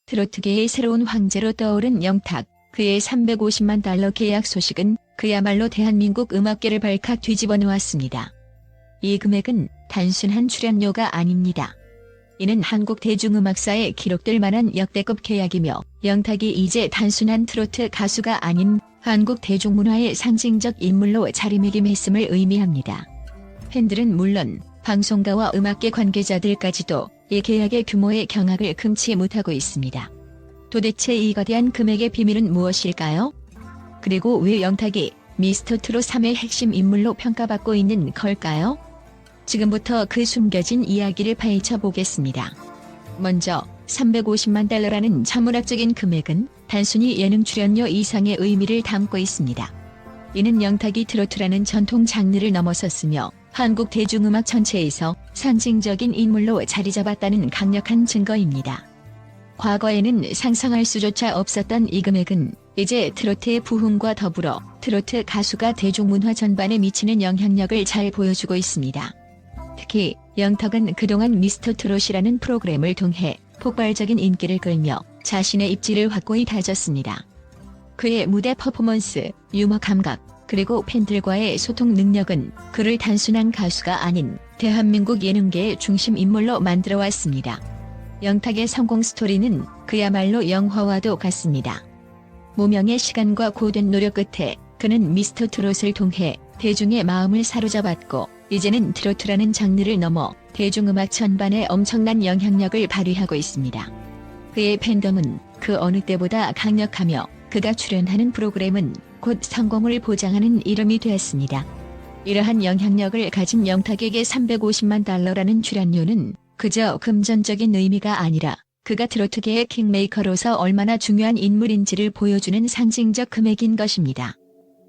트로트계의 새로운 황제로 떠오른 영탁, 그의 350만 달러 계약 소식은 그야말로 대한민국 음악계를 발칵 뒤집어 놓았습니다. 이 금액은 단순한 출연료가 아닙니다. 이는 한국 대중음악사에 기록될 만한 역대급 계약이며 영탁이 이제 단순한 트로트 가수가 아닌 한국 대중문화의 상징적 인물로 자리매김했음을 의미합니다. 팬들은 물론 방송가와 음악계 관계자들까지도 이 계약의 규모의 경악을 금치 못하고 있습니다. 도대체 이 거대한 금액의 비밀은 무엇일까요? 그리고 왜 영탁이 미스터트롯 3의 핵심 인물로 평가받고 있는 걸까요? 지금부터 그 숨겨진 이야기를 파헤쳐 보겠습니다. 먼저 350만 달러라는 천문학적인 금액은 단순히 예능 출연료 이상의 의미를 담고 있습니다. 이는 영탁이 트로트라는 전통 장르를 넘어섰으며 한국 대중음악 전체에서 상징적인 인물로 자리 잡았다는 강력한 증거입니다. 과거에는 상상할 수조차 없었던 이 금액은 이제 트로트의 부흥과 더불어 트로트 가수가 대중문화 전반에 미치는 영향력을 잘 보여주고 있습니다. 특히 영탁은 그동안 미스터트롯이라는 프로그램을 통해 폭발적인 인기를 끌며 자신의 입지를 확고히 다졌습니다. 그의 무대 퍼포먼스, 유머 감각, 그리고 팬들과의 소통 능력은 그를 단순한 가수가 아닌 대한민국 예능계의 중심 인물로 만들어왔습니다. 영탁의 성공 스토리는 그야말로 영화와도 같습니다. 무명의 시간과 고된 노력 끝에 그는 미스터트롯을 통해 대중의 마음을 사로잡았고 이제는 트로트라는 장르를 넘어 대중음악 전반에 엄청난 영향력을 발휘하고 있습니다. 그의 팬덤은 그 어느 때보다 강력하며 그가 출연하는 프로그램은 곧 성공을 보장하는 이름이 되었습니다. 이러한 영향력을 가진 영탁에게 350만 달러라는 출연료는 그저 금전적인 의미가 아니라 그가 트로트계의 킹메이커로서 얼마나 중요한 인물인지를 보여주는 상징적 금액인 것입니다.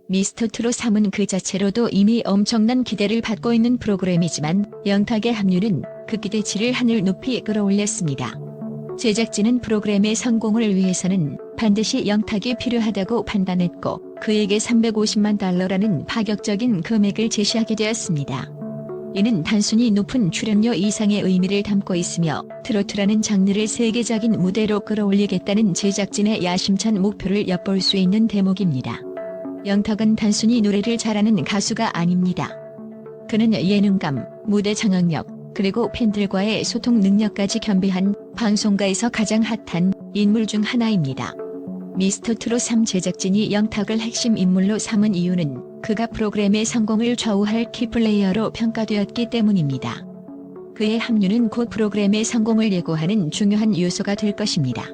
미스터트롯 3은 그 자체로도 이미 엄청난 기대를 받고 있는 프로그램이지만 영탁의 합류는 그 기대치를 하늘 높이 끌어올렸습니다. 제작진은 프로그램의 성공을 위해서는 반드시 영탁이 필요하다고 판단했고 그에게 350만 달러라는 파격적인 금액을 제시하게 되었습니다. 이는 단순히 높은 출연료 이상의 의미를 담고 있으며 트로트라는 장르를 세계적인 무대로 끌어올리겠다는 제작진의 야심찬 목표를 엿볼 수 있는 대목입니다. 영탁은 단순히 노래를 잘하는 가수가 아닙니다. 그는 예능감, 무대 장악력, 그리고 팬들과의 소통 능력까지 겸비한 방송가에서 가장 핫한 인물 중 하나입니다. 미스터트롯 3 제작진이 영탁을 핵심 인물로 삼은 이유는 그가 프로그램의 성공을 좌우할 키플레이어로 평가되었기 때문입니다. 그의 합류는 곧 프로그램의 성공을 예고하는 중요한 요소가 될 것입니다.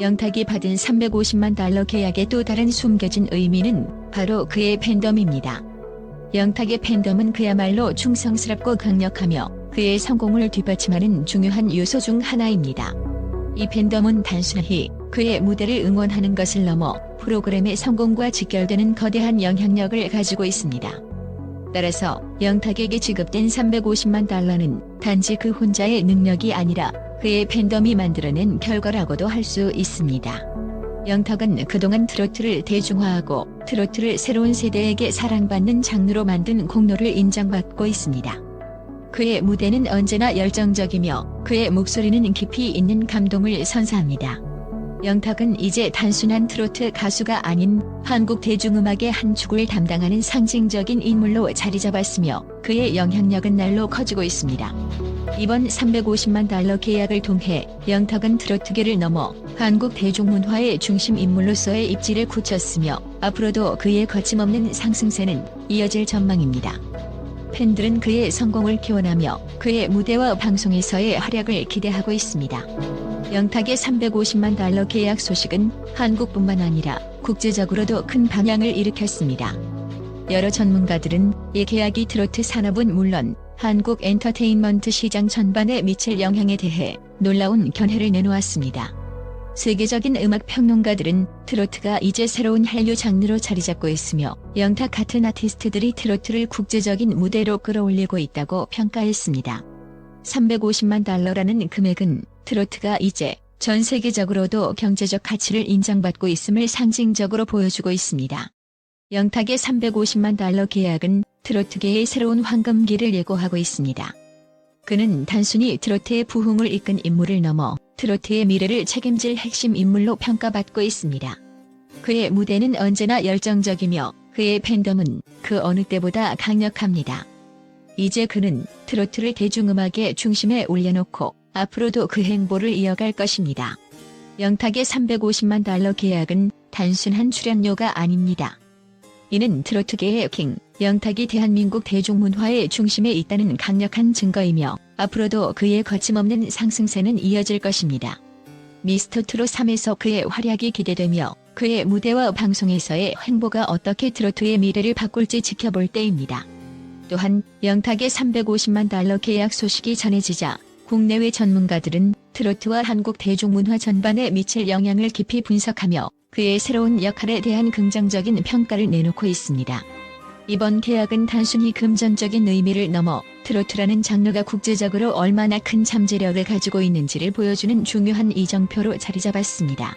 영탁이 받은 350만 달러 계약의 또 다른 숨겨진 의미는 바로 그의 팬덤입니다. 영탁의 팬덤은 그야말로 충성스럽고 강력하며 그의 성공을 뒷받침하는 중요한 요소 중 하나입니다. 이 팬덤은 단순히 그의 무대를 응원하는 것을 넘어 프로그램의 성공과 직결되는 거대한 영향력을 가지고 있습니다. 따라서 영탁에게 지급된 350만 달러는 단지 그 혼자의 능력이 아니라 그의 팬덤이 만들어낸 결과라고도 할 수 있습니다. 영탁은 그동안 트로트를 대중화하고 트로트를 새로운 세대에게 사랑받는 장르로 만든 공로를 인정받고 있습니다. 그의 무대는 언제나 열정적이며 그의 목소리는 깊이 있는 감동을 선사합니다. 영탁은 이제 단순한 트로트 가수가 아닌 한국 대중음악의 한 축을 담당하는 상징적인 인물로 자리 잡았으며 그의 영향력은 날로 커지고 있습니다. 이번 350만 달러 계약을 통해 영탁은 트로트계를 넘어 한국 대중문화의 중심 인물로서의 입지를 굳혔으며 앞으로도 그의 거침없는 상승세는 이어질 전망입니다. 팬들은 그의 성공을 기원하며 그의 무대와 방송에서의 활약을 기대하고 있습니다. 영탁의 350만 달러 계약 소식은 한국뿐만 아니라 국제적으로도 큰 반향을 일으켰습니다. 여러 전문가들은 이 계약이 트로트 산업은 물론 한국 엔터테인먼트 시장 전반에 미칠 영향에 대해 놀라운 견해를 내놓았습니다. 세계적인 음악 평론가들은 트로트가 이제 새로운 한류 장르로 자리 잡고 있으며 영탁 같은 아티스트들이 트로트를 국제적인 무대로 끌어올리고 있다고 평가했습니다. 350만 달러라는 금액은 트로트가 이제 전 세계적으로도 경제적 가치를 인정받고 있음을 상징적으로 보여주고 있습니다. 영탁의 350만 달러 계약은 트로트계의 새로운 황금기를 예고하고 있습니다. 그는 단순히 트로트의 부흥을 이끈 인물을 넘어 트로트의 미래를 책임질 핵심 인물로 평가받고 있습니다. 그의 무대는 언제나 열정적이며 그의 팬덤은 그 어느 때보다 강력합니다. 이제 그는 트로트를 대중음악의 중심에 올려놓고 앞으로도 그 행보를 이어갈 것입니다. 영탁의 $350만 계약은 단순한 출연료가 아닙니다. 이는 트로트계의 킹, 영탁이 대한민국 대중문화의 중심에 있다는 강력한 증거이며 앞으로도 그의 거침없는 상승세는 이어질 것입니다. 미스터트롯 3에서 그의 활약이 기대되며 그의 무대와 방송에서의 행보가 어떻게 트로트의 미래를 바꿀지 지켜볼 때입니다. 또한 영탁의 $350만 계약 소식이 전해지자 국내외 전문가들은 트로트와 한국 대중문화 전반에 미칠 영향을 깊이 분석하며 그의 새로운 역할에 대한 긍정적인 평가를 내놓고 있습니다. 이번 계약은 단순히 금전적인 의미를 넘어 트로트라는 장르가 국제적으로 얼마나 큰 잠재력을 가지고 있는지를 보여주는 중요한 이정표로 자리잡았습니다.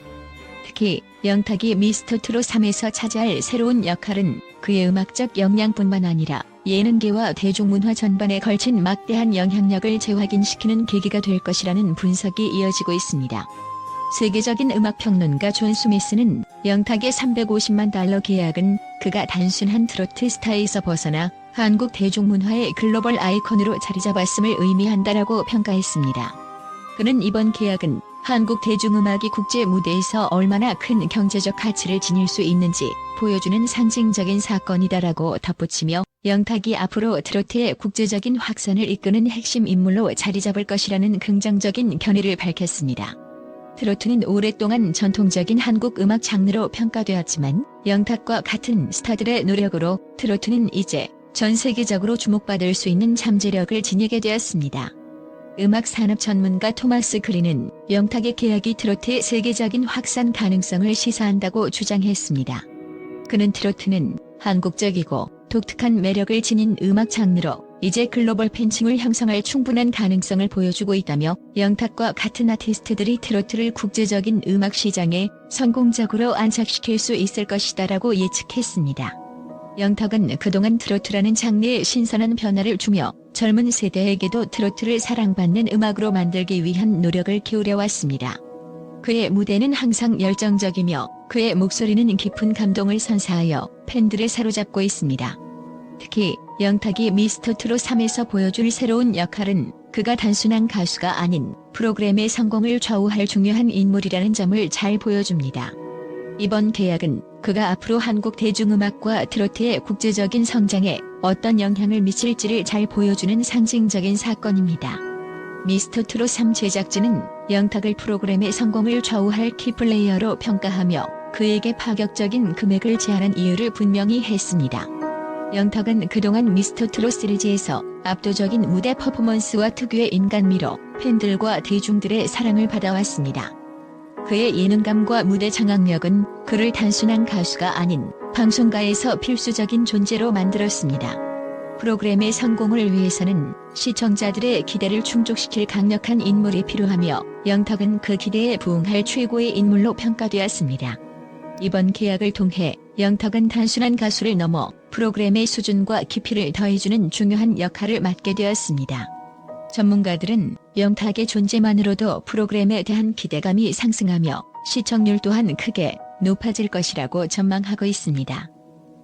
특히 영탁이 미스터트롯 3에서 차지할 새로운 역할은 그의 음악적 역량뿐만 아니라 예능계와 대중문화 전반에 걸친 막대한 영향력을 재확인시키는 계기가 될 것이라는 분석이 이어지고 있습니다. 세계적인 음악평론가 존 스미스는 영탁의 $350만 계약은 그가 단순한 트로트 스타에서 벗어나 한국 대중문화의 글로벌 아이콘으로 자리잡았음을 의미한다라고 평가했습니다. 그는 이번 계약은 한국 대중음악이 국제 무대에서 얼마나 큰 경제적 가치를 지닐 수 있는지 보여주는 상징적인 사건이다라고 덧붙이며 영탁이 앞으로 트로트의 국제적인 확산을 이끄는 핵심 인물로 자리잡을 것이라는 긍정적인 견해를 밝혔습니다. 트로트는 오랫동안 전통적인 한국 음악 장르로 평가되었지만 영탁과 같은 스타들의 노력으로 트로트는 이제 전 세계적으로 주목받을 수 있는 잠재력을 지니게 되었습니다. 음악 산업 전문가 토마스 그린은 영탁의 계약이 트로트의 세계적인 확산 가능성을 시사한다고 주장했습니다. 그는 트로트는 한국적이고 독특한 매력을 지닌 음악 장르로 이제 글로벌 팬층을 형성할 충분한 가능성을 보여주고 있다며 영탁과 같은 아티스트들이 트로트를 국제적인 음악 시장에 성공적으로 안착시킬 수 있을 것이다라고 예측했습니다. 영탁은 그동안 트로트라는 장르에 신선한 변화를 주며 젊은 세대에게도 트로트를 사랑받는 음악으로 만들기 위한 노력을 기울여왔습니다. 그의 무대는 항상 열정적이며 그의 목소리는 깊은 감동을 선사하여 팬들을 사로잡고 있습니다. 특히 영탁이 미스터트롯 3에서 보여줄 새로운 역할은 그가 단순한 가수가 아닌 프로그램의 성공을 좌우할 중요한 인물이라는 점을 잘 보여줍니다. 이번 계약은 그가 앞으로 한국 대중음악과 트로트의 국제적인 성장에 어떤 영향을 미칠지를 잘 보여주는 상징적인 사건입니다. 미스터트롯 3 제작진은 영탁을 프로그램의 성공을 좌우할 키플레이어로 평가하며 그에게 파격적인 금액을 제안한 이유를 분명히 했습니다. 영탁은 그동안 미스터트롯 시리즈에서 압도적인 무대 퍼포먼스와 특유의 인간미로 팬들과 대중들의 사랑을 받아왔습니다. 그의 예능감과 무대 장악력은 그를 단순한 가수가 아닌 방송가에서 필수적인 존재로 만들었습니다. 프로그램의 성공을 위해서는 시청자들의 기대를 충족시킬 강력한 인물이 필요하며 영탁은 그 기대에 부응할 최고의 인물로 평가되었습니다. 이번 계약을 통해 영탁은 단순한 가수를 넘어 프로그램의 수준과 깊이를 더해주는 중요한 역할을 맡게 되었습니다. 전문가들은 영탁의 존재만으로도 프로그램에 대한 기대감이 상승하며 시청률 또한 크게 높아질 것이라고 전망하고 있습니다.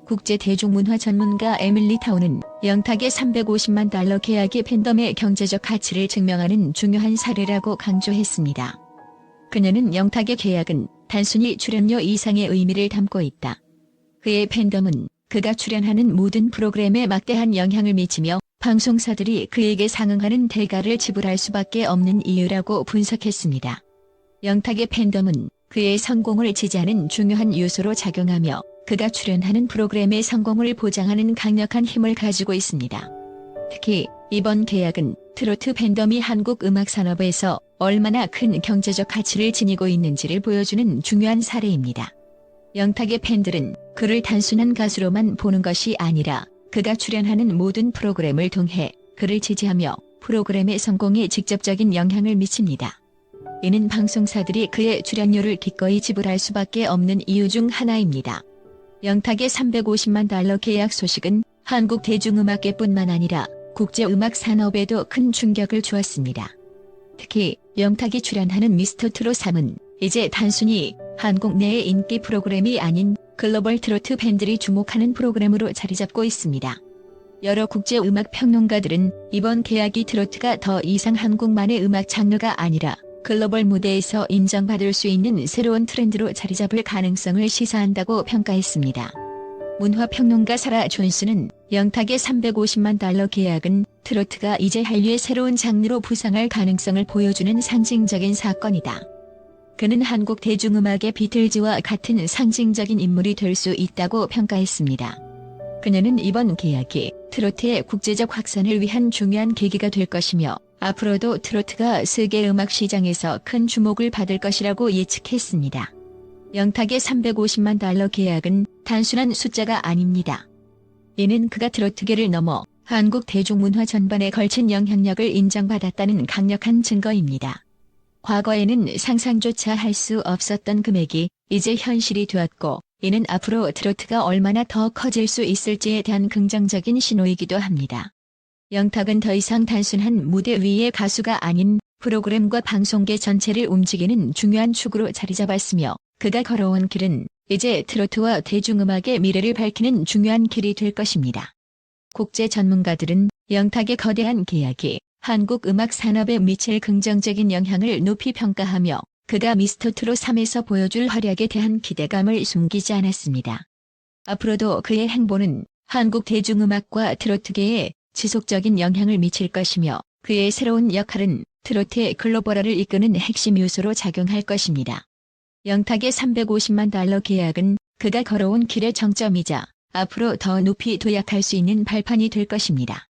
국제 대중문화 전문가 에밀리 타운은 영탁의 $350만 계약이 팬덤의 경제적 가치를 증명하는 중요한 사례라고 강조했습니다. 그녀는 영탁의 계약은 단순히 출연료 이상의 의미를 담고 있다. 그의 팬덤은 그가 출연하는 모든 프로그램에 막대한 영향을 미치며 방송사들이 그에게 상응하는 대가를 지불할 수밖에 없는 이유라고 분석했습니다. 영탁의 팬덤은 그의 성공을 지지하는 중요한 요소로 작용하며 그가 출연하는 프로그램의 성공을 보장하는 강력한 힘을 가지고 있습니다. 특히 이번 계약은 트로트 팬덤이 한국 음악 산업에서 얼마나 큰 경제적 가치를 지니고 있는지를 보여주는 중요한 사례입니다. 영탁의 팬들은 그를 단순한 가수로만 보는 것이 아니라 그가 출연하는 모든 프로그램을 통해 그를 지지하며 프로그램의 성공에 직접적인 영향을 미칩니다. 이는 방송사들이 그의 출연료를 기꺼이 지불할 수밖에 없는 이유 중 하나입니다. 영탁의 $350만 계약 소식은 한국 대중음악계뿐만 아니라 국제음악 산업에도 큰 충격을 주었습니다. 특히 영탁이 출연하는 미스터 트롯 3은 이제 단순히 한국 내의 인기 프로그램이 아닌 글로벌 트로트 팬들이 주목하는 프로그램으로 자리잡고 있습니다. 여러 국제 음악 평론가들은 이번 계약이 트로트가 더 이상 한국만의 음악 장르가 아니라 글로벌 무대에서 인정받을 수 있는 새로운 트렌드로 자리잡을 가능성을 시사한다고 평가했습니다. 문화평론가 사라 존스는 영탁의 $350만 계약은 트로트가 이제 한류의 새로운 장르로 부상할 가능성을 보여주는 상징적인 사건이다. 그는 한국 대중음악의 비틀즈와 같은 상징적인 인물이 될 수 있다고 평가했습니다. 그녀는 이번 계약이 트로트의 국제적 확산을 위한 중요한 계기가 될 것이며 앞으로도 트로트가 세계 음악 시장에서 큰 주목을 받을 것이라고 예측했습니다. 영탁의 $350만 계약은 단순한 숫자가 아닙니다. 이는 그가 트로트계를 넘어 한국 대중문화 전반에 걸친 영향력을 인정받았다는 강력한 증거입니다. 과거에는 상상조차 할 수 없었던 금액이 이제 현실이 되었고, 이는 앞으로 트로트가 얼마나 더 커질 수 있을지에 대한 긍정적인 신호이기도 합니다. 영탁은 더 이상 단순한 무대 위의 가수가 아닌 프로그램과 방송계 전체를 움직이는 중요한 축으로 자리잡았으며, 그가 걸어온 길은 이제 트로트와 대중음악의 미래를 밝히는 중요한 길이 될 것입니다. 국제 전문가들은 영탁의 거대한 계약이 한국 음악 산업에 미칠 긍정적인 영향을 높이 평가하며 그가 미스터 트롯 3에서 보여줄 활약에 대한 기대감을 숨기지 않았습니다. 앞으로도 그의 행보는 한국 대중음악과 트로트계에 지속적인 영향을 미칠 것이며 그의 새로운 역할은 트로트의 글로벌화를 이끄는 핵심 요소로 작용할 것입니다. 영탁의 $350만 계약은 그가 걸어온 길의 정점이자 앞으로 더 높이 도약할 수 있는 발판이 될 것입니다.